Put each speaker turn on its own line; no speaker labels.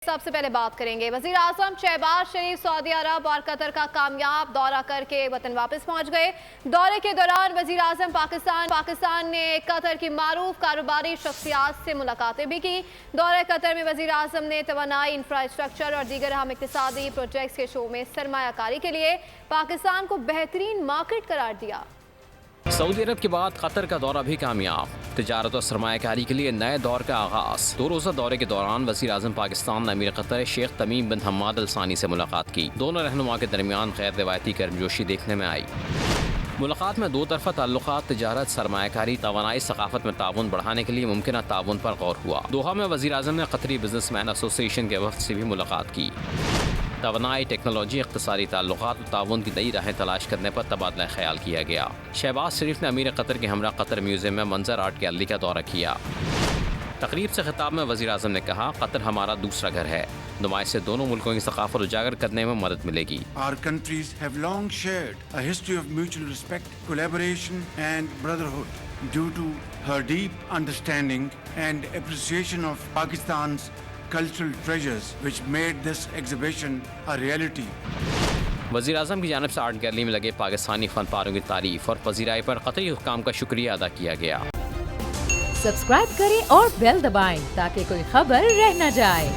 सबसे पहले बात करेंगे वजीर आजम शहबाज शरीफ सऊदी अरब और कतर का कामयाब दौरा करके वतन वापस पहुंच गए। दौरे के दौरान वजीर आजम पाकिस्तान ने कतर की मारूफ कारोबारी शख्सियात से मुलाकातें भी की। दौरे कतर में वजीर आजम ने तवानाई, इंफ्रास्ट्रक्चर और दीगर अहम इक्तिसादी प्रोजेक्ट्स के शो में सरमायाकारी के लिए पाकिस्तान को बेहतरीन मार्केट करार दिया।
सऊदी अरब के बाद कतर का दौरा भी कामयाब, तिजारत और सरमायाकारी के लिए नए दौर का आगाज। 2 रोज़ा दौरे के दौरान वज़ीर आज़म पाकिस्तान ने अमीर कतर शेख तमीम बिन हम्माद अल सानी से मुलाकात की। दोनों रहनुमा के दरमियान गैर रिवायती गर्मजोशी देखने में आई। मुलाकात में 2 तरफ़ा ताल्लुकात, तिजारत, सरमायाकारी, तवानाई, सकाफत में ताउन बढ़ाने के लिए मुमकिन ताउन पर गौर हुआ। दोहा में वज़ीर आज़म ने कतरी बिजनेसमैन एसोसिएशन के वफ़द से भी मुलाकात की। तवानाई, टेक्नोलॉजी, इक़्तिसादी ताल्लुकात और ताउन की नई राहें तलाश करने पर तबादला ख्याल किया गया। शहबाज शरीफ ने अमीर कतर के हमरा कतर म्यूज़ियम में मंजर आर्ट गैलरी का दौरा किया। तकरीब से खिताब में वज़ीर आज़म ने कहा, कतर हमारा दूसरा घर है। नुमाइश से दोनों मुल्कों की सकाफत उजागर करने में मदद मिलेगी।
Our countries have long shared a history of mutual respect, collaboration and brotherhood. Due to her deep understanding and appreciation of Pakistan's cultural treasures, which made this exhibition a reality.
वज़ीर आज़म की जानिब से आर्ट गैलरी में लगे पाकिस्तानी फनपारों की तारीफ और पजीराई पर कतरी हुक्काम का शुक्रिया अदा किया गया।
सब्सक्राइब करें और बेल दबाएं ताकि कोई खबर रह न जाए।